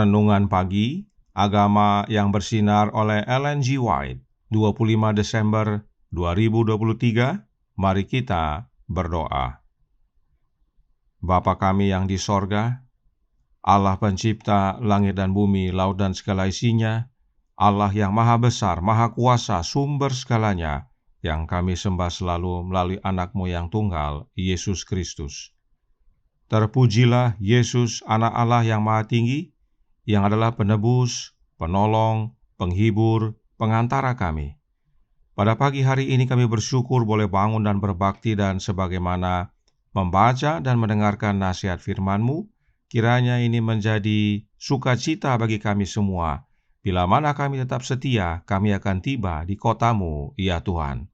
Renungan Pagi, Agama yang Bersinar oleh Ellen G. White, 25 Desember 2023. Mari kita berdoa. Bapa kami yang di sorga, Allah pencipta langit dan bumi, laut dan segala isinya, Allah yang maha besar, maha kuasa, sumber segalanya, yang kami sembah selalu melalui anak-Mu yang tunggal, Yesus Kristus. Terpujilah Yesus, anak Allah yang maha tinggi, yang adalah penebus, penolong, penghibur, pengantara kami. Pada pagi hari ini kami bersyukur boleh bangun dan berbakti, dan sebagaimana membaca dan mendengarkan nasihat firman-Mu, kiranya ini menjadi sukacita bagi kami semua. Bila mana kami tetap setia, kami akan tiba di kota-Mu, ya Tuhan.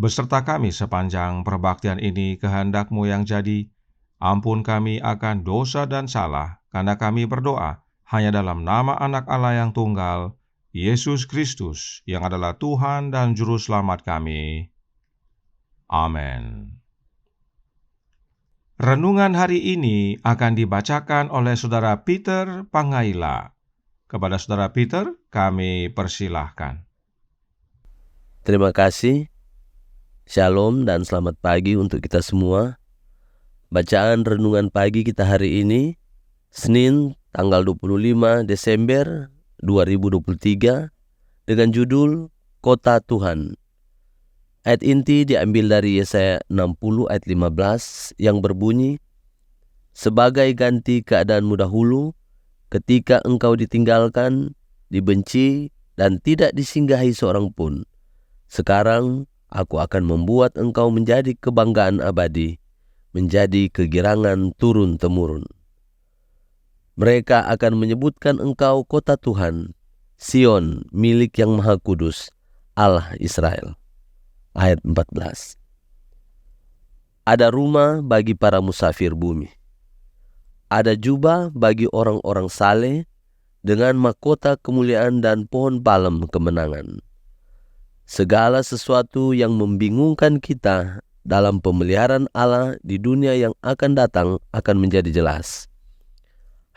Beserta kami sepanjang perbaktian ini, kehendak-Mu yang jadi. Ampun kami akan dosa dan salah, karena kami berdoa hanya dalam nama Anak Allah yang tunggal, Yesus Kristus, yang adalah Tuhan dan Juru Selamat kami. Amin. Renungan hari ini akan dibacakan oleh Saudara Peter Pangaila. Kepada Saudara Peter, kami persilahkan. Terima kasih. Shalom dan selamat pagi untuk kita semua. Bacaan renungan pagi kita hari ini, Senin tanggal 25 Desember 2023, dengan judul Kota Tuhan. Ayat inti diambil dari Yesaya 60 ayat 15 yang berbunyi, "Sebagai ganti keadaanmu dahulu, ketika engkau ditinggalkan, dibenci, dan tidak disinggahi seorang pun, sekarang aku akan membuat engkau menjadi kebanggaan abadi, menjadi kegirangan turun-temurun. Mereka akan menyebutkan engkau kota Tuhan, Sion, milik yang Maha Kudus, Allah Israel." Ayat 14. Ada rumah bagi para musafir bumi. Ada jubah bagi orang-orang saleh, dengan mahkota kemuliaan dan pohon palem kemenangan. Segala sesuatu yang membingungkan kita dalam pemeliharaan Allah di dunia yang akan datang akan menjadi jelas.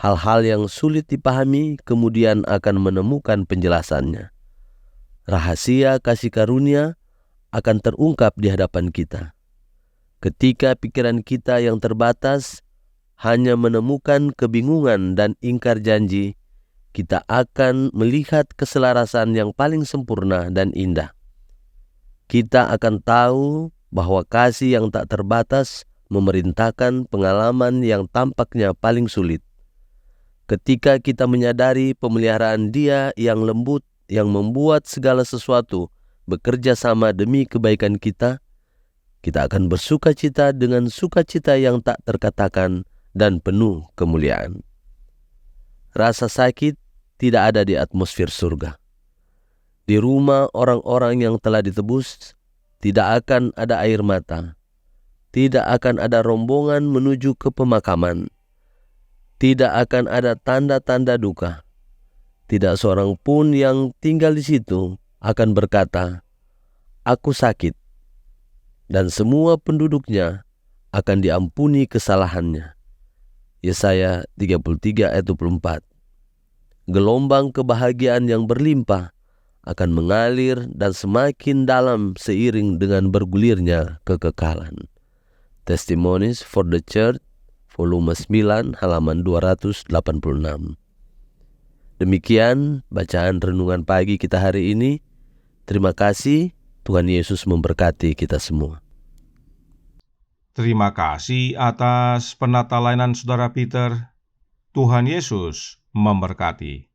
Hal-hal yang sulit dipahami kemudian akan menemukan penjelasannya. Rahasia kasih karunia akan terungkap di hadapan kita. Ketika pikiran kita yang terbatas hanya menemukan kebingungan dan ingkar janji, kita akan melihat keselarasan yang paling sempurna dan indah. Kita akan tahu bahwa kasih yang tak terbatas memerintahkan pengalaman yang tampaknya paling sulit. Ketika kita menyadari pemeliharaan Dia yang lembut, yang membuat segala sesuatu bekerja sama demi kebaikan kita akan bersukacita dengan sukacita yang tak terkatakan dan penuh kemuliaan. Rasa sakit tidak ada di atmosfer surga. Di rumah orang-orang yang telah ditebus, tidak akan ada air mata, tidak akan ada rombongan menuju ke pemakaman, tidak akan ada tanda-tanda duka. Tidak seorang pun yang tinggal di situ akan berkata, "Aku sakit," dan semua penduduknya akan diampuni kesalahannya. Yesaya 33 ayat 24. Gelombang kebahagiaan yang berlimpah akan mengalir dan semakin dalam seiring dengan bergulirnya kekekalan. Testimonies for the Church, volume 9, halaman 286. Demikian bacaan renungan pagi kita hari ini. Terima kasih, Tuhan Yesus memberkati kita semua. Terima kasih atas penata layanan Saudara Peter. Tuhan Yesus memberkati.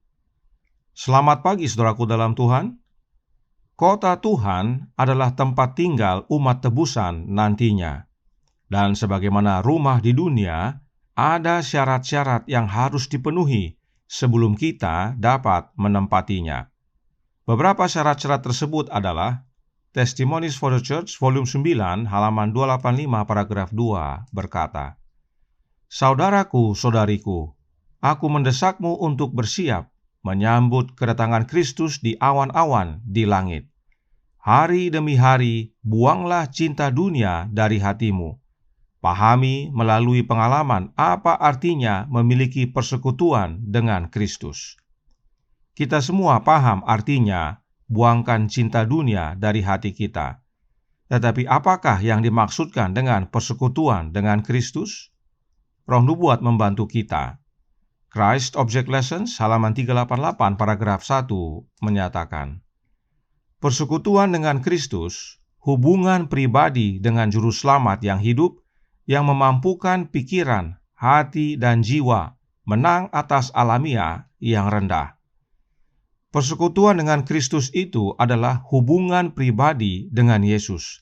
Selamat pagi saudaraku dalam Tuhan. Kota Tuhan adalah tempat tinggal umat tebusan nantinya. Dan sebagaimana rumah di dunia, ada syarat-syarat yang harus dipenuhi sebelum kita dapat menempatinya. Beberapa syarat-syarat tersebut adalah Testimonies for the Church, volume 9, halaman 285, paragraf 2, berkata, "Saudaraku, saudariku, aku mendesakmu untuk bersiap menyambut kedatangan Kristus di awan-awan di langit. Hari demi hari, buanglah cinta dunia dari hatimu. Pahami melalui pengalaman apa artinya memiliki persekutuan dengan Kristus." Kita semua paham artinya buangkan cinta dunia dari hati kita. Tetapi apakah yang dimaksudkan dengan persekutuan dengan Kristus? Roh Nubuat membantu kita. Christ Object Lessons, halaman 388, paragraf 1, menyatakan, persekutuan dengan Kristus, hubungan pribadi dengan Juru Selamat yang hidup, yang memampukan pikiran, hati, dan jiwa menang atas alamiah yang rendah. Persekutuan dengan Kristus itu adalah hubungan pribadi dengan Yesus.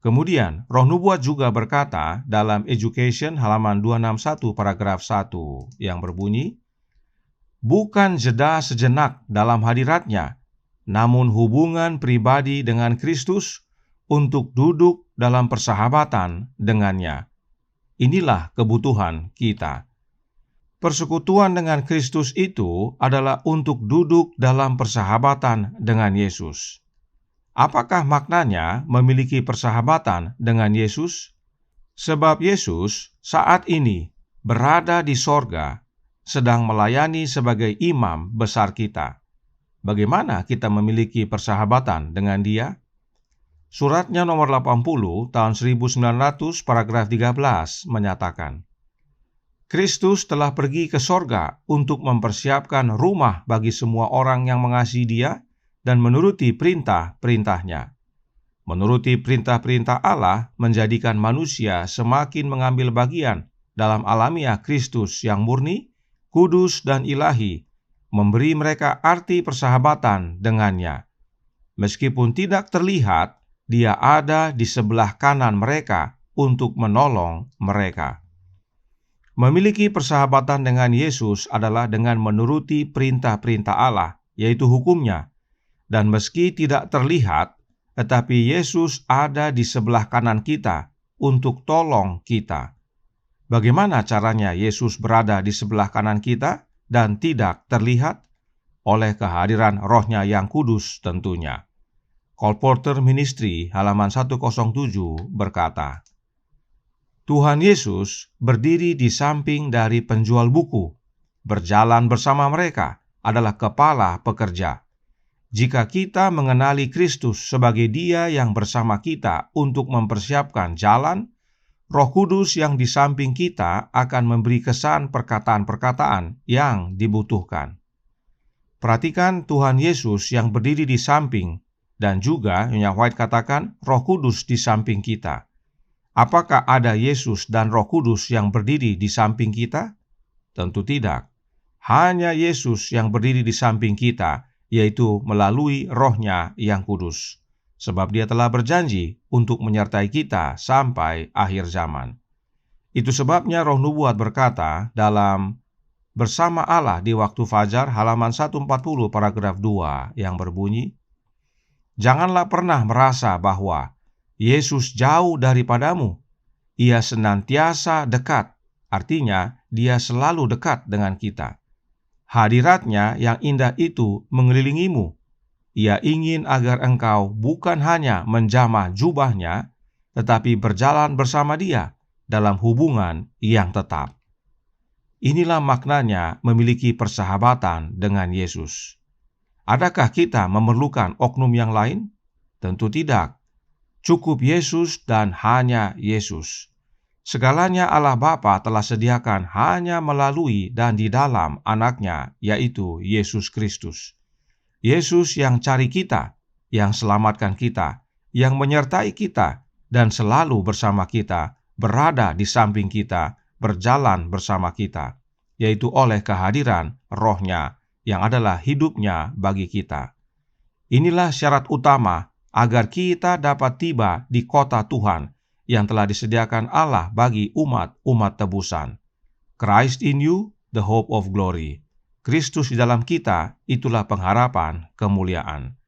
Kemudian, Roh Nubuat juga berkata dalam Education halaman 261 paragraf 1 yang berbunyi, bukan jeda sejenak dalam hadiratnya, namun hubungan pribadi dengan Kristus untuk duduk dalam persahabatan dengannya. Inilah kebutuhan kita. Persekutuan dengan Kristus itu adalah untuk duduk dalam persahabatan dengan Yesus. Apakah maknanya memiliki persahabatan dengan Yesus? Sebab Yesus saat ini berada di sorga, sedang melayani sebagai imam besar kita. Bagaimana kita memiliki persahabatan dengan Dia? Suratnya nomor 80 tahun 1900 paragraf 13 menyatakan, Kristus telah pergi ke sorga untuk mempersiapkan rumah bagi semua orang yang mengasihi Dia dan menuruti perintah-perintahnya. Menuruti perintah-perintah Allah menjadikan manusia semakin mengambil bagian dalam alamiah Kristus yang murni, kudus, dan ilahi, memberi mereka arti persahabatan dengannya. Meskipun tidak terlihat, Dia ada di sebelah kanan mereka untuk menolong mereka. Memiliki persahabatan dengan Yesus adalah dengan menuruti perintah-perintah Allah, yaitu hukumnya. Dan meski tidak terlihat, tetapi Yesus ada di sebelah kanan kita untuk tolong kita. Bagaimana caranya Yesus berada di sebelah kanan kita dan tidak terlihat? Oleh kehadiran Roh-Nya yang kudus tentunya. Colporteur Ministry halaman 107 berkata, Tuhan Yesus berdiri di samping dari penjual buku, berjalan bersama mereka, adalah kepala pekerja. Jika kita mengenali Kristus sebagai Dia yang bersama kita untuk mempersiapkan jalan, Roh Kudus yang di samping kita akan memberi kesan perkataan-perkataan yang dibutuhkan. Perhatikan Tuhan Yesus yang berdiri di samping, dan juga Nyonya White katakan Roh Kudus di samping kita. Apakah ada Yesus dan Roh Kudus yang berdiri di samping kita? Tentu tidak. Hanya Yesus yang berdiri di samping kita, yaitu melalui Roh-Nya yang kudus. Sebab Dia telah berjanji untuk menyertai kita sampai akhir zaman. Itu sebabnya Roh Nubuat berkata dalam Bersama Allah di waktu fajar halaman 140 paragraf 2 yang berbunyi, "Janganlah pernah merasa bahwa Yesus jauh daripadamu. Ia senantiasa dekat, artinya Dia selalu dekat dengan kita. Hadiratnya yang indah itu mengelilingimu. Ia ingin agar engkau bukan hanya menjamah jubahnya, tetapi berjalan bersama Dia dalam hubungan yang tetap." Inilah maknanya memiliki persahabatan dengan Yesus. Adakah kita memerlukan oknum yang lain? Tentu tidak. Cukup Yesus dan hanya Yesus. Segalanya Allah Bapa telah sediakan hanya melalui dan di dalam Anaknya, yaitu Yesus Kristus. Yesus yang cari kita, yang selamatkan kita, yang menyertai kita, dan selalu bersama kita, berada di samping kita, berjalan bersama kita, yaitu oleh kehadiran Roh-Nya yang adalah hidupnya bagi kita. Inilah syarat utama agar kita dapat tiba di kota Tuhan yang telah disediakan Allah bagi umat tebusan. Christ in you, the hope of glory. Kristus di dalam kita, itulah pengharapan kemuliaan.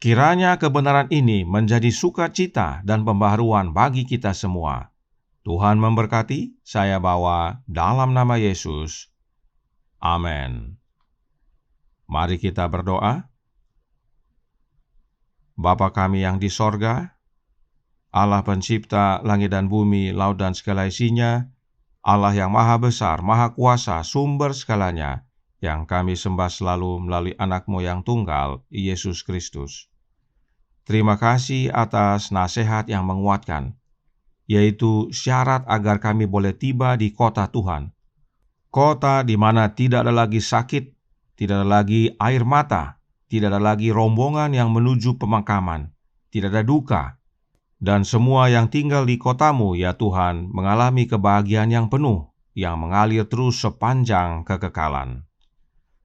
Kiranya kebenaran ini menjadi sukacita dan pembaharuan bagi kita semua. Tuhan memberkati, saya bawa dalam nama Yesus. Amin. Mari kita berdoa. Bapa kami yang di sorga, Allah pencipta langit dan bumi, laut dan segala isinya, Allah yang maha besar, maha kuasa, sumber segalanya, yang kami sembah selalu melalui anak-Mu yang tunggal, Yesus Kristus. Terima kasih atas nasihat yang menguatkan, yaitu syarat agar kami boleh tiba di kota Tuhan. Kota di mana tidak ada lagi sakit, tidak ada lagi air mata, tidak ada lagi rombongan yang menuju pemakaman, tidak ada duka. Dan semua yang tinggal di kota-Mu, ya Tuhan, mengalami kebahagiaan yang penuh, yang mengalir terus sepanjang kekekalan.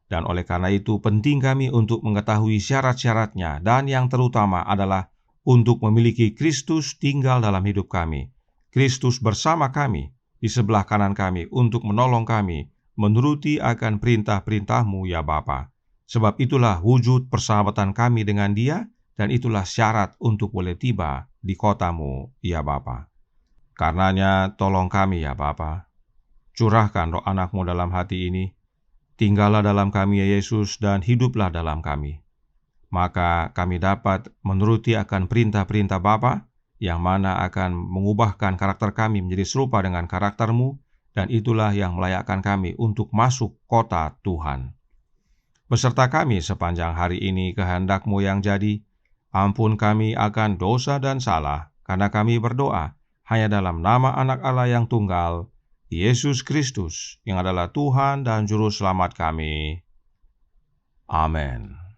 Dan oleh karena itu penting kami untuk mengetahui syarat-syaratnya, dan yang terutama adalah untuk memiliki Kristus tinggal dalam hidup kami. Kristus bersama kami, di sebelah kanan kami, untuk menolong kami, menuruti akan perintah-perintah-Mu, ya Bapa. Sebab itulah wujud persahabatan kami dengan Dia, dan itulah syarat untuk boleh tiba di kota-Mu, ya Bapa. Karenanya, tolong kami, ya Bapa. Curahkan Roh Anak-Mu dalam hati ini. Tinggallah dalam kami, ya Yesus, dan hiduplah dalam kami. Maka kami dapat menuruti akan perintah-perintah Bapa, yang mana akan mengubahkan karakter kami menjadi serupa dengan karakter-Mu, dan itulah yang melayakkan kami untuk masuk kota Tuhan. Beserta kami sepanjang hari ini kehendak-Mu yang jadi, ampun kami akan dosa dan salah, karena kami berdoa hanya dalam nama Anak Allah yang tunggal, Yesus Kristus, yang adalah Tuhan dan Juru Selamat kami. Amin.